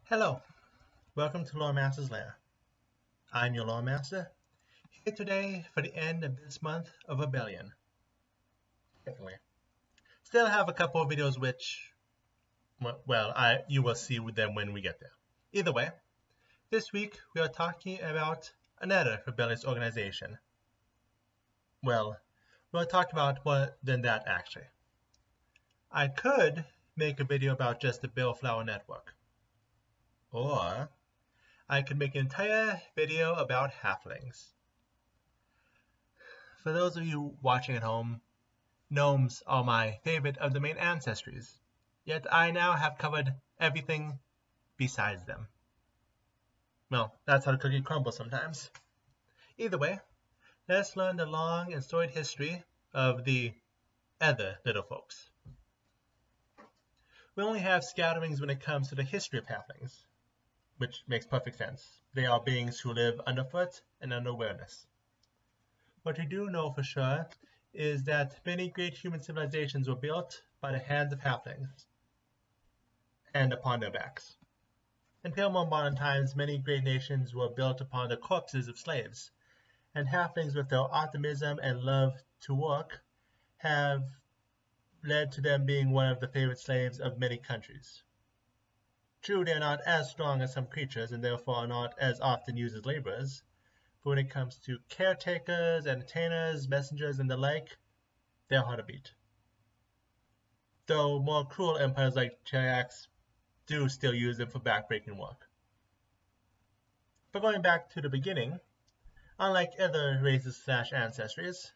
Hello, welcome to Loremaster's Lair. I'm your Loremaster, here today for the end of this month of Rebellion. Definitely. Still have a couple of videos which, you will see with them when we get there. Either way, this week we are talking about another rebellious organization. Well, we'll talk about more than that actually. I could make a video about just the Bellflower Network. Or I could make an entire video about halflings. For those of you watching at home, gnomes are my favorite of the main ancestries, yet I now have covered everything besides them. Well, that's how the cookie crumbles sometimes. Either way, let's learn the long and storied history of the other little folks. We only have scatterings when it comes to the history of halflings, which makes perfect sense. They are beings who live underfoot and under awareness. What we do know for sure is that many great human civilizations were built by the hands of halflings and upon their backs. Until more modern times, many great nations were built upon the corpses of slaves, and halflings with their optimism and love to work have led to them being one of the favorite slaves of many countries. True, they are not as strong as some creatures and therefore are not as often used as laborers, but when it comes to caretakers, entertainers, messengers, and the like, they're hard to beat. Though more cruel empires like Cheriax do still use them for backbreaking work. But going back to the beginning, unlike other races / ancestries,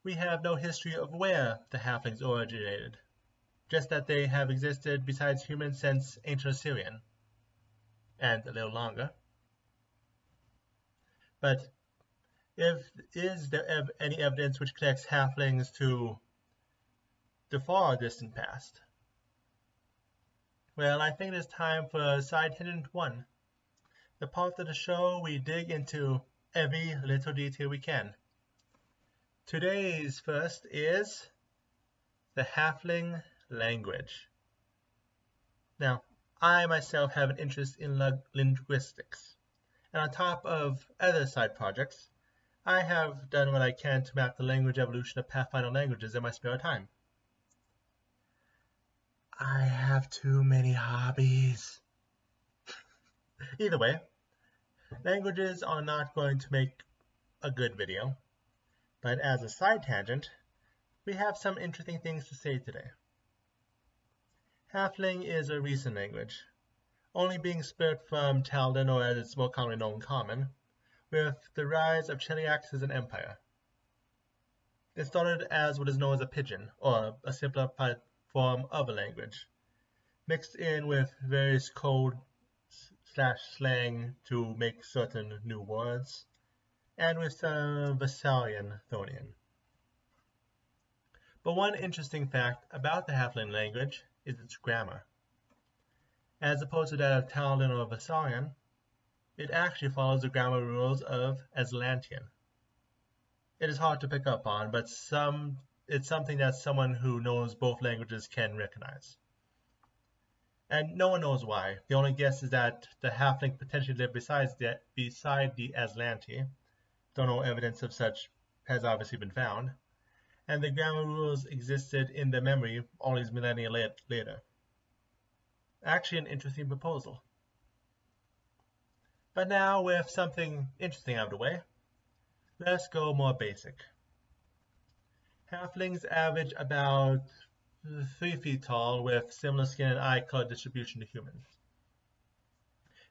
we have no history of where the halflings originated, just that they have existed besides humans since ancient Assyrian, and a little longer. But is there any evidence which connects halflings to the far distant past? Well, I think it is time for Side Tangent 1, the part of the show we dig into every little detail we can. Today's first is the Halfling Language. Now, I myself have an interest in linguistics, and on top of other side projects, I have done what I can to map the language evolution of Pathfinder languages in my spare time. I have too many hobbies. Either way, languages are not going to make a good video, but as a side tangent, we have some interesting things to say today. Halfling is a recent language, only being split from Taldan, or as it's more commonly known, Common, with the rise of Cheliax as an empire. It started as what is known as a pidgin, or a simpler form of a language, mixed in with various code / slang to make certain new words, and with some Vassalian thrown in. But one interesting fact about the Halfling language is its grammar. As opposed to that of Taldan or Vassalian, it actually follows the grammar rules of Aslantian. It is hard to pick up on, but it's something that someone who knows both languages can recognize. And no one knows why. The only guess is that the halfling potentially lived beside the Aslanti, though no evidence of such has obviously been found, and the grammar rules existed in their memory all these millennia later. Actually an interesting proposal. But now, with something interesting out of the way, let's go more basic. Halflings average about 3 feet tall with similar skin and eye color distribution to humans.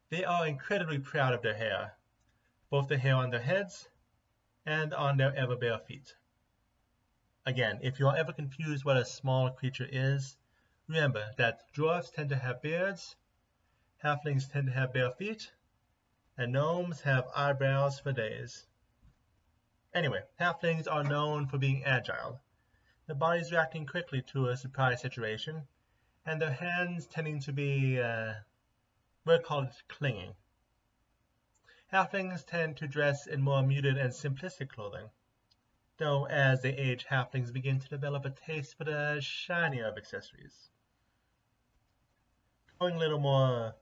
They are incredibly proud of their hair, both the hair on their heads and on their ever bare feet. Again, if you are ever confused what a small creature is, remember that dwarves tend to have beards, halflings tend to have bare feet, and gnomes have eyebrows for days. Anyway, halflings are known for being agile, their bodies reacting quickly to a surprise situation, and their hands tending to be, we'll call it clinging. Halflings tend to dress in more muted and simplistic clothing, though as they age, halflings begin to develop a taste for the shinier of accessories. Going a little more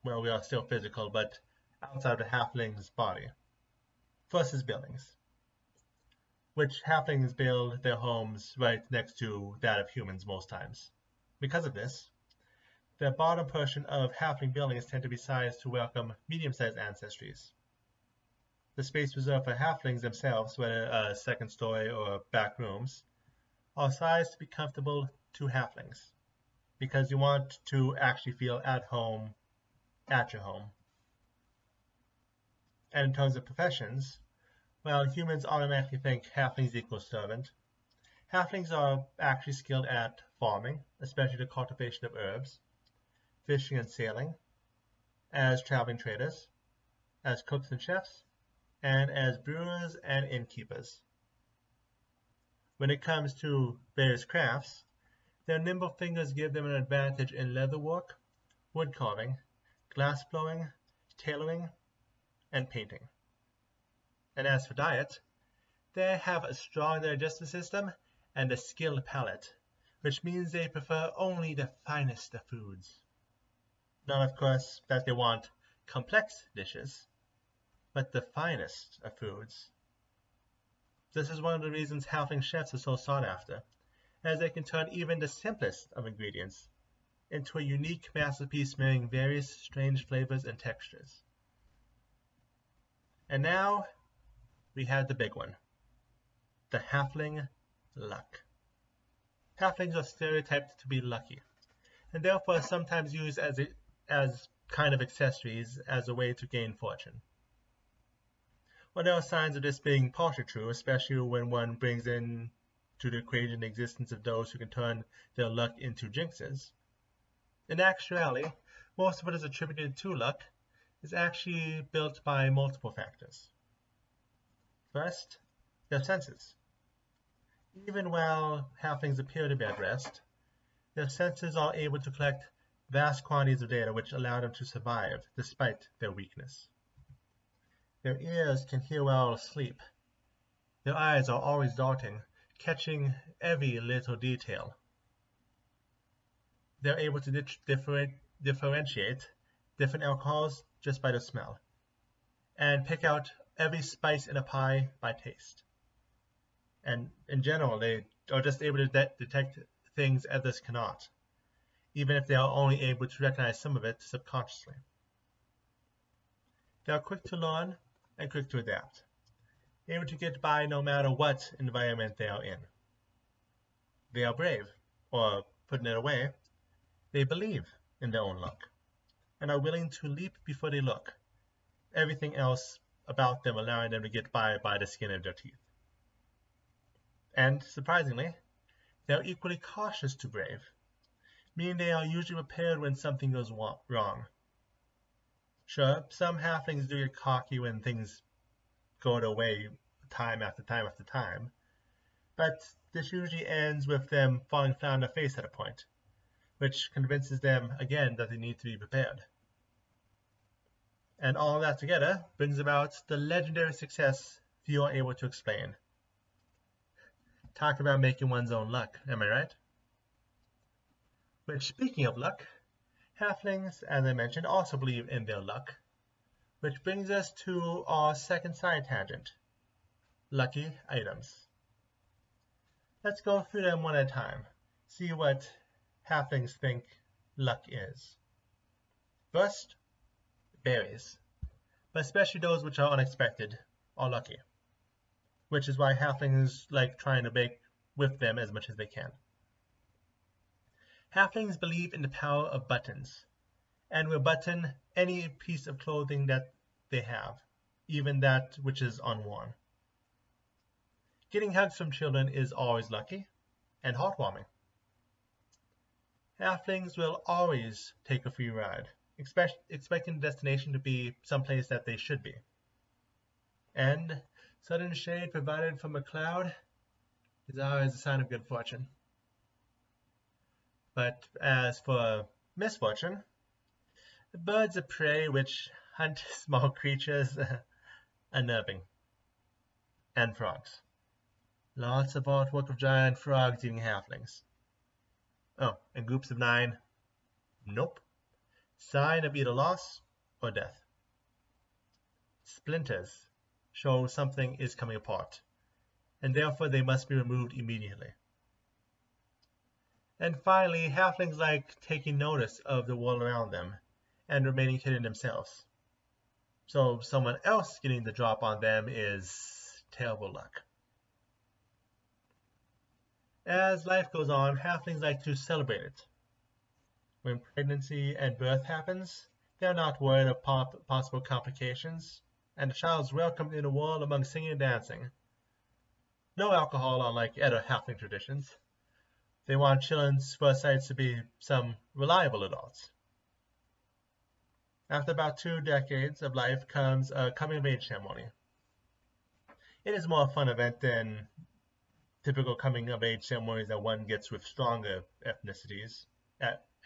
well, we are still physical, but outside of the halfling's body. First is buildings, which halflings build their homes right next to that of humans most times. Because of this, the bottom portion of halfling buildings tend to be sized to welcome medium-sized ancestries. The space reserved for halflings themselves, whether second story or back rooms, are sized to be comfortable to halflings, because you want to actually feel at home at your home. And in terms of professions, well, humans automatically think halflings equal servant. Halflings are actually skilled at farming, especially the cultivation of herbs, fishing and sailing, as traveling traders, as cooks and chefs, and as brewers and innkeepers. When it comes to various crafts, their nimble fingers give them an advantage in leatherwork, wood carving, glass blowing, tailoring, and painting. And as for diet, they have a strong digestive system and a skilled palate, which means they prefer only the finest of foods. Not, of course, that they want complex dishes, but the finest of foods. This is one of the reasons halfling chefs are so sought after, as they can turn even the simplest of ingredients into a unique masterpiece marrying various strange flavors and textures. And now, we have the big one, the halfling luck. Halflings are stereotyped to be lucky, and therefore sometimes used as kind of accessories as a way to gain fortune. Well, there are signs of this being partially true, especially when one brings in to the equation the existence of those who can turn their luck into jinxes. In actuality, most of what is attributed to luck is actually built by multiple factors. First, their senses. Even while halflings appear to be at rest, their senses are able to collect vast quantities of data which allow them to survive despite their weakness. Their ears can hear while asleep. Their eyes are always darting, catching every little detail. They're able to differentiate different alcohols just by the smell, and pick out every spice in a pie by taste. And in general, they are just able to detect things others cannot, even if they are only able to recognize some of it subconsciously. They are quick to learn and quick to adapt, able to get by no matter what environment they are in. They are brave, or putting it away, they believe in their own luck, and are willing to leap before they look, everything else about them allowing them to get by the skin of their teeth. And, surprisingly, they are equally cautious to brave, meaning they are usually prepared when something goes wrong. Sure, some halflings do get cocky when things go their way time after time after time, but this usually ends with them falling flat on their face at a point, which convinces them again that they need to be prepared. And all of that together brings about the legendary success few are able to explain. Talk about making one's own luck, am I right? Which, speaking of luck, halflings, as I mentioned, also believe in their luck, which brings us to our second side tangent, lucky items. Let's go through them one at a time, see what halflings think luck is. First, berries, but especially those which are unexpected, are lucky, which is why halflings like trying to bake with them as much as they can. Halflings believe in the power of buttons, and will button any piece of clothing that they have, even that which is unworn. Getting hugs from children is always lucky and heartwarming. Halflings will always take a free ride, expecting the destination to be someplace that they should be. And sudden shade provided from a cloud is always a sign of good fortune. But as for misfortune, the birds of prey which hunt small creatures unnerving. And frogs. Lots of artwork of giant frogs eating halflings. Oh, and groups of 9? Nope. sign of either loss or death. Splinters show something is coming apart, and therefore they must be removed immediately. And finally, halflings like taking notice of the world around them and remaining hidden themselves. So someone else getting the drop on them is terrible luck. As life goes on, halflings like to celebrate it. When pregnancy and birth happens, they are not worried of possible complications, and the child is welcomed in the world among singing and dancing. No alcohol, unlike other halfling traditions. They want children's first sights to be some reliable adults. After about 2 decades of life comes a coming-of-age ceremony. It is more a fun event than typical coming-of-age ceremonies that one gets with stronger ethnicities,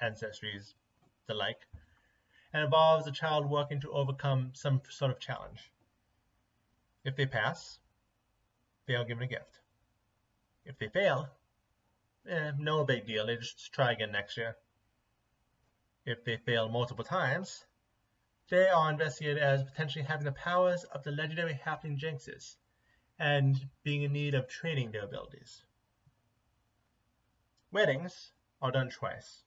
ancestries, the like, and involves the child working to overcome some sort of challenge. If they pass, they are given a gift. If they fail, no big deal, they just try again next year. If they fail multiple times, they are investigated as potentially having the powers of the legendary halfling jinxes and being in need of training their abilities. Weddings are done twice.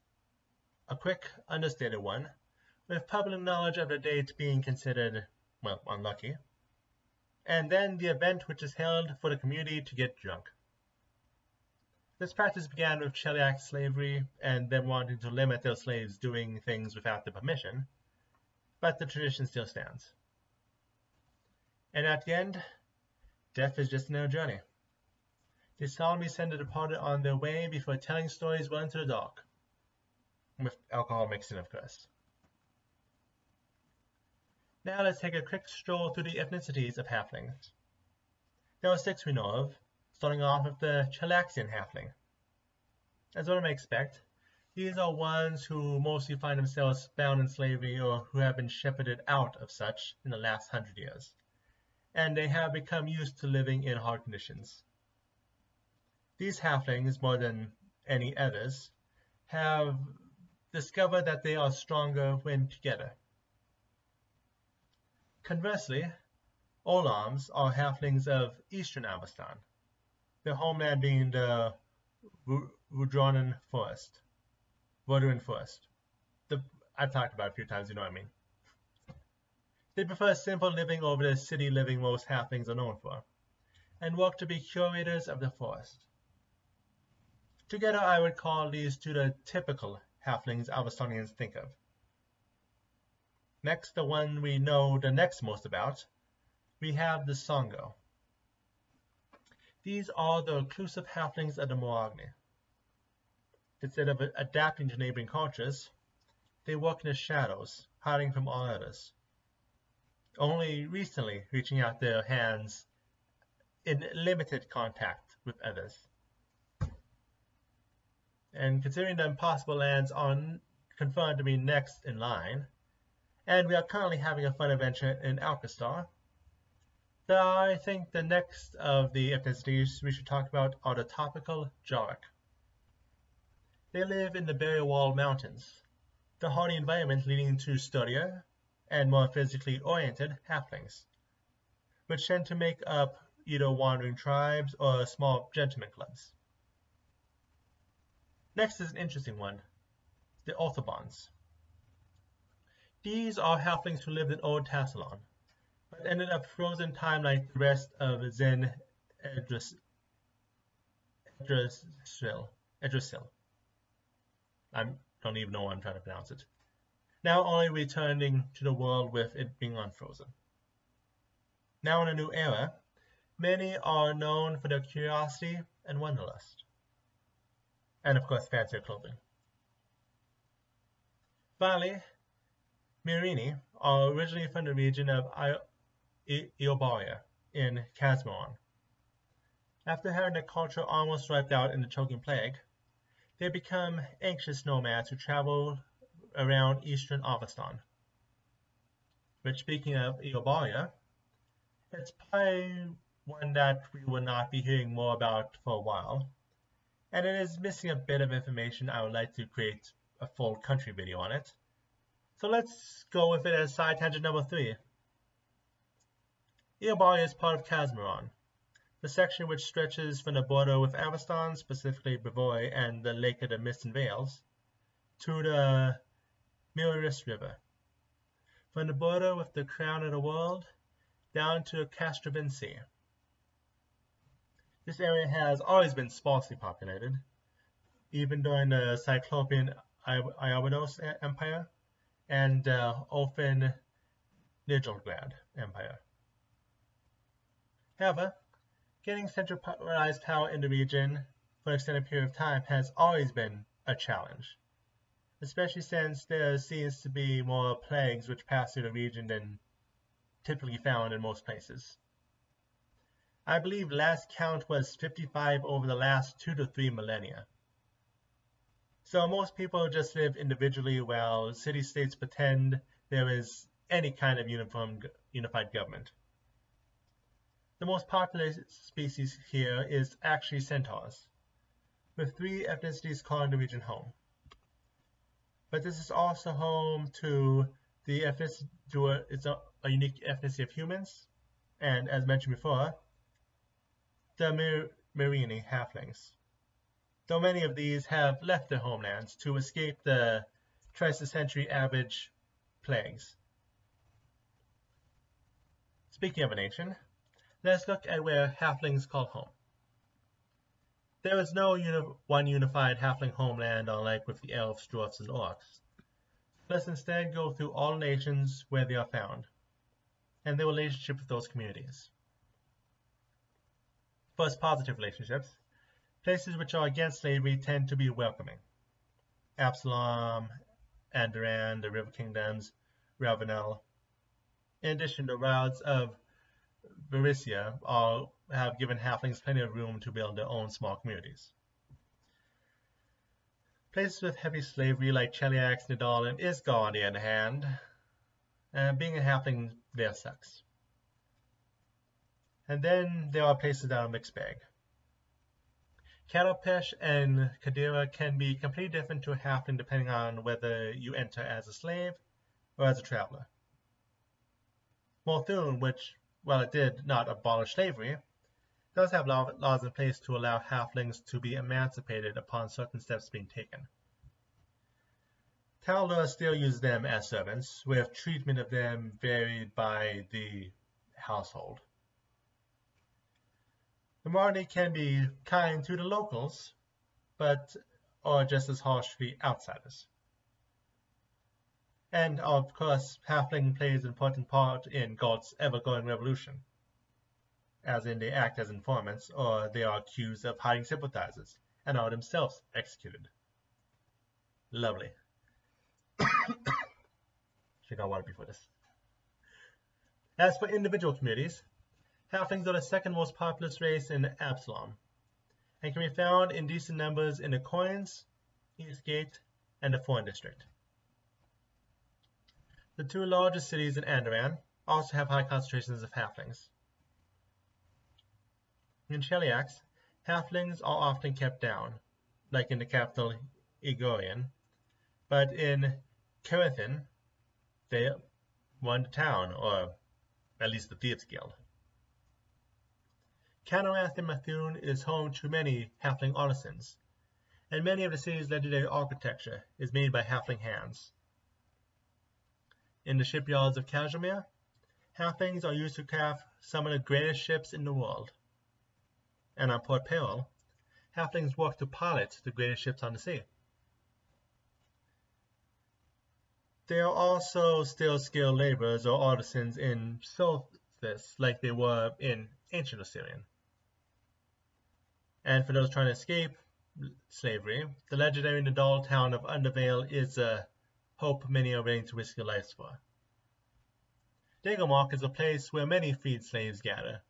A quick, understated one, with public knowledge of the date being considered, well, unlucky, and then the event which is held for the community to get drunk. This practice began with Cheliac slavery and them wanting to limit their slaves doing things without their permission, but the tradition still stands. And at the end, death is just another journey. They solemnly send the departed on their way before telling stories well into the dark, with alcohol mixed in, of course. Now let's take a quick stroll through the ethnicities of halflings. There are 6 we know of, starting off with the Chelaxian halfling. As one may expect, these are ones who mostly find themselves bound in slavery or who have been shepherded out of such in the last 100 years, and they have become used to living in hard conditions. These halflings, more than any others, have discovered that they are stronger when together. Conversely, Olams are halflings of eastern Avestan, their homeland being the Vuduran Forest. I've talked about it a few times, you know what I mean. They prefer simple living over the city living most halflings are known for, and work to be curators of the forest. Together I would call these 2 the typical halflings Avestanians think of. Next, the one we know the next most about, we have the Songo. These are the reclusive halflings of the Moagni. Instead of adapting to neighboring cultures, they work in the shadows, hiding from all others, only recently reaching out their hands in limited contact with others. And considering the impossible lands are confirmed to be next in line, and we are currently having a fun adventure in Alcastar, I think the next of the ethnicities we should talk about are the topical Jarek. They live in the Barrier Wall Mountains, the hardy environment leading to sturdier and more physically oriented halflings, which tend to make up either wandering tribes or small gentleman clubs. Next is an interesting one, the Orthobons. These are halflings who lived in Old Tassalon, but ended up frozen time like the rest of Zen Edrisil. I don't even know how I'm trying to pronounce it. Now only returning to the world with it being unfrozen. Now in a new era, many are known for their curiosity and wanderlust, and of course fancier clothing. Finally, Mirini are originally from the region of Iobaria in Casmaron. After having their culture almost wiped out in the choking plague, they become anxious nomads who travel around eastern Avestan. Which, speaking of Iobaria, it's probably one that we will not be hearing more about for a while, and it is missing a bit of information. I would like to create a full country video on it, So let's go with it as side tangent number 3. Eobari is part of Casmaron, the section which stretches from the border with Aveston, specifically Brevoy and the Lake of the Mist and Veils, to the Mirius River. From the border with the crown of the world, down to Castrovin Sea. This area has always been sparsely populated, even during the Cyclopean Iowados Empire and Open Nigilgrad Empire. However, getting centralized power in the region for an extended period of time has always been a challenge, especially since there seems to be more plagues which pass through the region than typically found in most places. I believe last count was 55 over the last 2 to 3 millennia. So most people just live individually while city-states pretend there is any kind of unified government. The most popular species here is actually centaurs, with 3 ethnicities calling the region home. But this is also home to the ethnicity, it's a unique ethnicity of humans, and as mentioned before, the Merini Halflings. Though many of these have left their homelands to escape the twice-a-century average plagues. Speaking of a nation, let's look at where Halflings call home. There is no one unified Halfling homeland unlike with the Elves, Dwarfs, and Orcs. Let's instead go through all nations where they are found, and their relationship with those communities. First, positive relationships. Places which are against slavery tend to be welcoming. Absalom, Andoran, the River Kingdoms, Ravenel. In addition, the routes of Varisia have given Halflings plenty of room to build their own small communities. Places with heavy slavery like Cheliax, Nidal, and Isgar, on the other hand, being a Halfling there sucks. And then there are places that are a mixed bag. Katapesh and Kadira can be completely different to a Halfling depending on whether you enter as a slave or as a traveler. Morthune, which, while it did not abolish slavery, does have laws in place to allow Halflings to be emancipated upon certain steps being taken. Taldor still uses them as servants, with treatment of them varied by the household. The Marni can be kind to the locals, but are just as harsh to the outsiders. And of course, Halfling plays an important part in Gault's ever-going revolution, as in they act as informants, or they are accused of hiding sympathizers, and are themselves executed. Lovely. Should got water before this. As for individual communities, Halflings are the second most populous race in Absalom, and can be found in decent numbers in the Coins, Eastgate, and the Foreign District. The 2 largest cities in Andoran also have high concentrations of Halflings. In Cheliax, Halflings are often kept down, like in the capital Igorian, but in Kerethin, they run the town, or at least the Thieves Guild. Canorath in Mathune is home to many Halfling artisans, and many of the city's legendary architecture is made by Halfling hands. In the shipyards of Kazimir, Halflings are used to craft some of the greatest ships in the world. And on Port Peril, Halflings work to pilot the greatest ships on the sea. They are also still skilled laborers or artisans in Solstice, like they were in ancient Assyrian. And for those trying to escape slavery, the legendary Nidal town of Undervale is a hope many are willing to risk their lives for. Dagomark is a place where many freed slaves gather,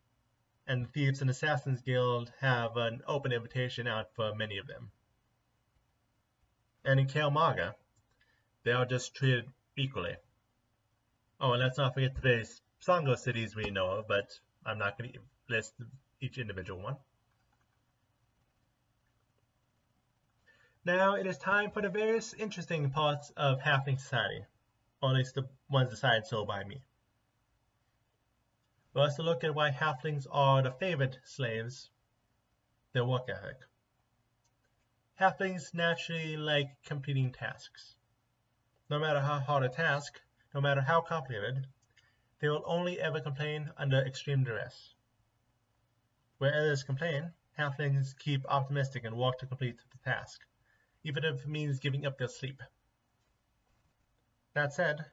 and the Thieves and Assassins Guild have an open invitation out for many of them. And in Kael'Maga, they are just treated equally. Oh, and let's not forget today's Sangha cities we know of, but I'm not going to list each individual one. Now it is time for the various interesting parts of Halfling society, or at least the ones decided so by me. But let's look at why halflings are the favorite slaves, their work ethic. Halflings naturally like completing tasks. No matter how hard a task, no matter how complicated, they will only ever complain under extreme duress. Where others complain, halflings keep optimistic and work to complete the task, even if it means giving up their sleep. That said,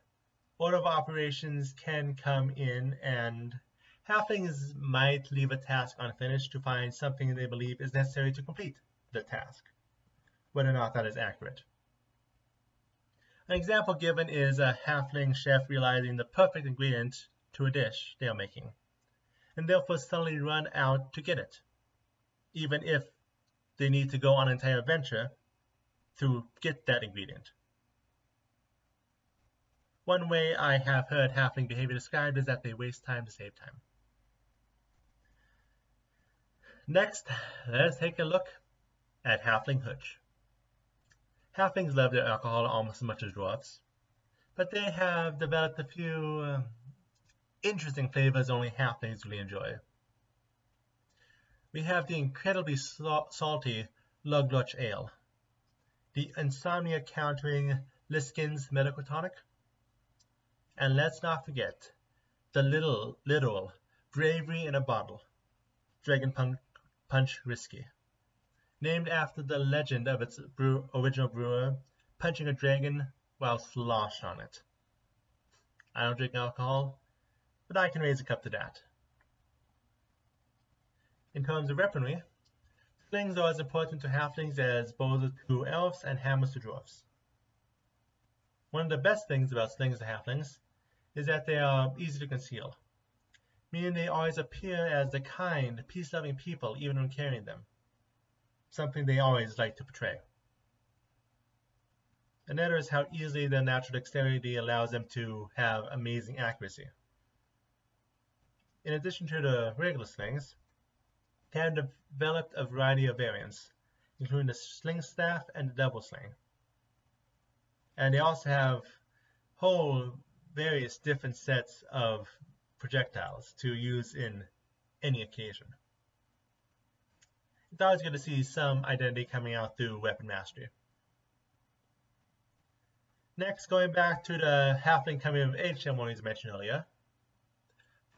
order of operations can come in, and halflings might leave a task unfinished to find something they believe is necessary to complete the task, whether or not that is accurate. An example given is a halfling chef realizing the perfect ingredient to a dish they are making, and therefore suddenly run out to get it, even if they need to go on an entire adventure to get that ingredient. One way I have heard halfling behavior described is that they waste time to save time. Next, let's take a look at halfling hooch. Halflings love their alcohol almost as much as dwarves, but they have developed a few interesting flavors only halflings really enjoy. We have the incredibly salty Lugluch Ale, the insomnia-countering Liskin's Medical Tonic, and let's not forget the literal bravery in a bottle, Dragon Punch Whiskey, named after the legend of its original brewer punching a dragon while sloshed on it. I don't drink alcohol, but I can raise a cup to that. In terms of weaponry, slings are as important to halflings as bows to elves and hammers to dwarves. One of the best things about slings to halflings is that they are easy to conceal, meaning they always appear as the kind, peace-loving people even when carrying them, something they always like to portray. Another is how easily their natural dexterity allows them to have amazing accuracy. In addition to the regular slings, they have developed a variety of variants, including the sling staff and the double sling. And they also have whole various different sets of projectiles to use in any occasion. It's always good to see some identity coming out through weapon mastery. Next, going back to the halfling coming of age ceremonies mentioned earlier,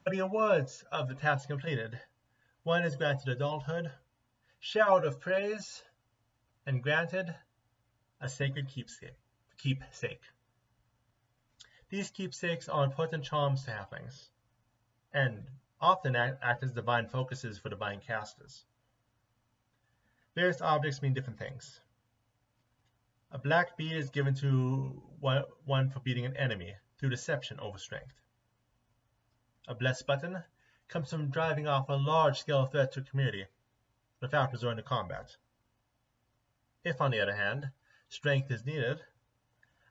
for the awards of the task completed, one is granted adulthood, showered of praise, and granted a sacred keepsake. These keepsakes are important charms to halflings, and often act as divine focuses for divine casters. Various objects mean different things. A black bead is given to one for beating an enemy through deception over strength. A blessed button comes from driving off a large-scale threat to a community without resorting to combat. If, on the other hand, strength is needed,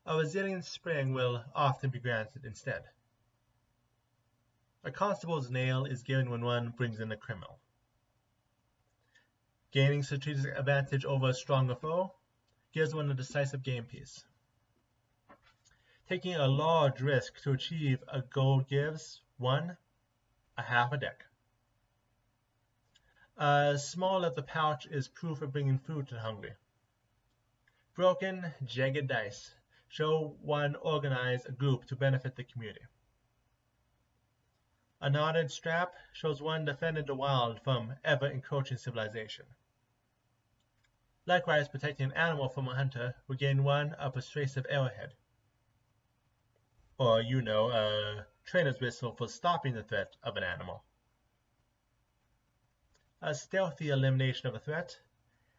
a resilient spring will often be granted instead. A constable's nail is given when one brings in a criminal. Gaining strategic advantage over a stronger foe gives one a decisive game piece. Taking a large risk to achieve a goal gives one a half a deck. A small leather pouch is proof of bringing food to the hungry. Broken, jagged dice show one organize a group to benefit the community. A knotted strap shows one defended the wild from ever-encroaching civilization. Likewise, protecting an animal from a hunter will gain one a persuasive arrowhead. Or, a trainer's whistle for stopping the threat of an animal. A stealthy elimination of a threat,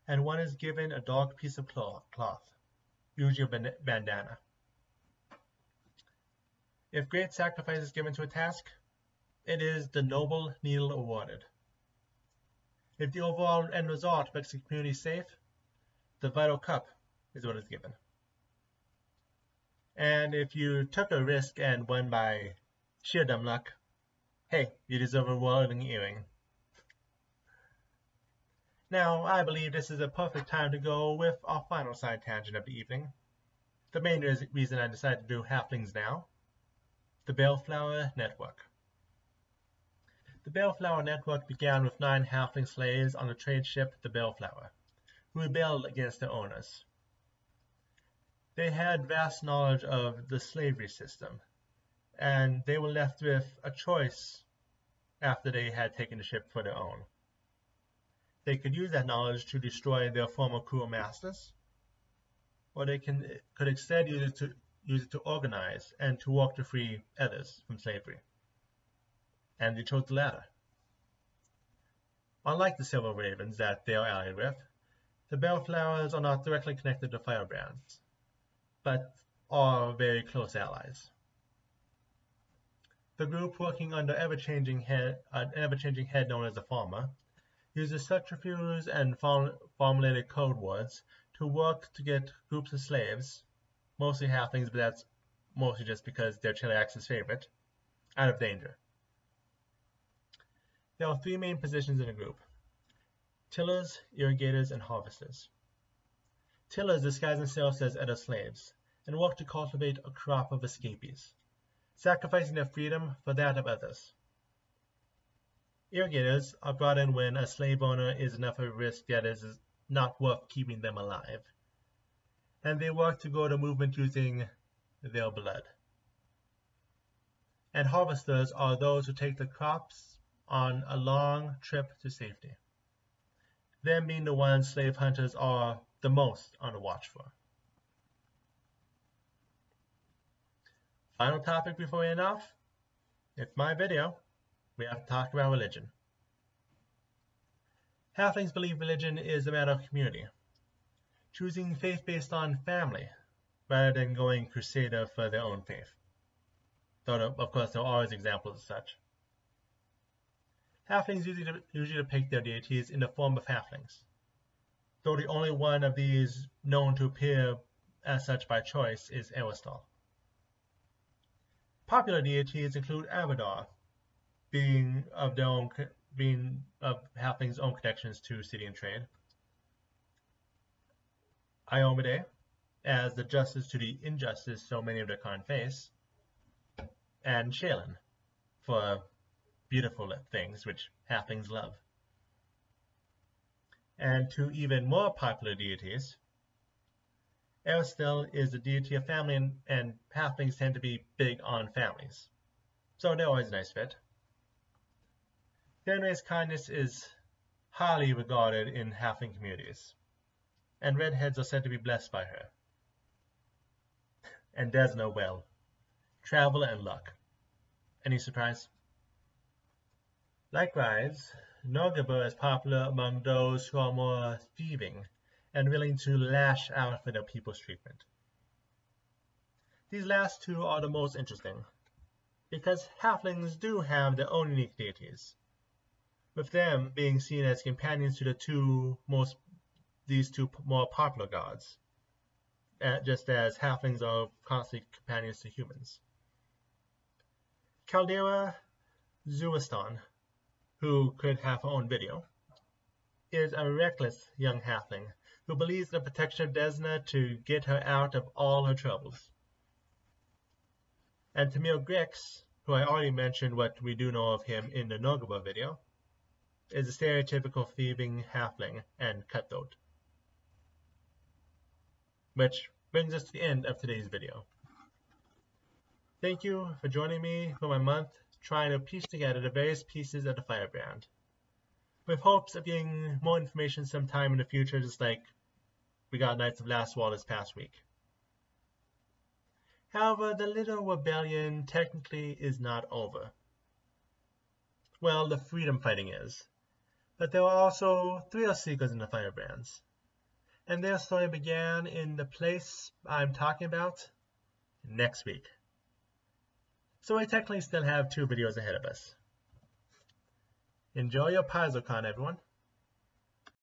and one is given a dark piece of cloth, usually a bandana. If great sacrifice is given to a task, it is the noble needle awarded. If the overall end result makes the community safe, the vital cup is what is given. And if you took a risk and won by sheer dumb luck, hey, you deserve a whirling earring. Now, I believe this is a perfect time to go with our final side tangent of the evening, the main reason I decided to do Halflings now, the Bellflower Network. The Bellflower Network began with 9 Halfling slaves on the trade ship the Bellflower, who rebelled against their owners. They had vast knowledge of the slavery system, and they were left with a choice after they had taken the ship for their own. They could use that knowledge to destroy their former cruel masters, or they could instead use it to organize and to work to free others from slavery. And they chose the latter. Unlike the Silver Ravens that they are allied with, the Bellflowers are not directly connected to Firebrands, but are very close allies. The group, working under an ever-changing head known as the Farmer, uses subterfuge and formulated code words to work to get groups of slaves, mostly halflings, but that's mostly just because they're Chiliax's favorite, out of danger. There are 3 main positions in the group: tillers, irrigators, and harvesters. Tillers disguise themselves as other slaves and work to cultivate a crop of escapees, sacrificing their freedom for that of others. Irrigators are brought in when a slave owner is enough of a risk that it is not worth keeping them alive, and they work to grow the movement using their blood. And harvesters are those who take the crops on a long trip to safety, them being the ones slave hunters are the most on the watch for. Final topic before we end off. It's my video. We have to talk about religion. Halflings believe religion is a matter of community, choosing faith based on family rather than going crusader for their own faith. Though, of course, there are always examples of such. Halflings usually depict their deities in the form of halflings, though the only one of these known to appear as such by choice is Aristal. Popular deities include Abadar, being of halflings' own connections to city and trade, Iomade, as the justice to the injustice so many of their kind face, and Shaylin, for beautiful things which halflings love. And to even more popular deities, Aristal is the deity of family, and halflings tend to be big on families, so they're always a nice fit. Fenrir's kindness is highly regarded in halfling communities, and redheads are said to be blessed by her. And Desna, well, travel and luck. Any surprise? Likewise, Norgabur is popular among those who are more thieving and willing to lash out for their people's treatment. These last 2 are the most interesting, because halflings do have their own unique deities, with them being seen as companions to these two more popular gods, just as halflings are constantly companions to humans. Caldera Zuistan, who could have her own video, is a reckless young halfling who believes in the protection of Desna to get her out of all her troubles. And Tamil Grix, who I already mentioned what we do know of him in the Norgabur video, is a stereotypical thieving halfling and cutthroat. Which brings us to the end of today's video. Thank you for joining me for my month trying to piece together the various pieces of the Firebrand, with hopes of getting more information sometime in the future, just like we got Knights of Lastwall this past week. However, the little rebellion technically is not over. Well, the freedom fighting is, but there are also thrill seekers in the Firebrands, and their story began in the place I'm talking about next week. So I technically still have 2 videos ahead of us. Enjoy your PaizoCon, everyone.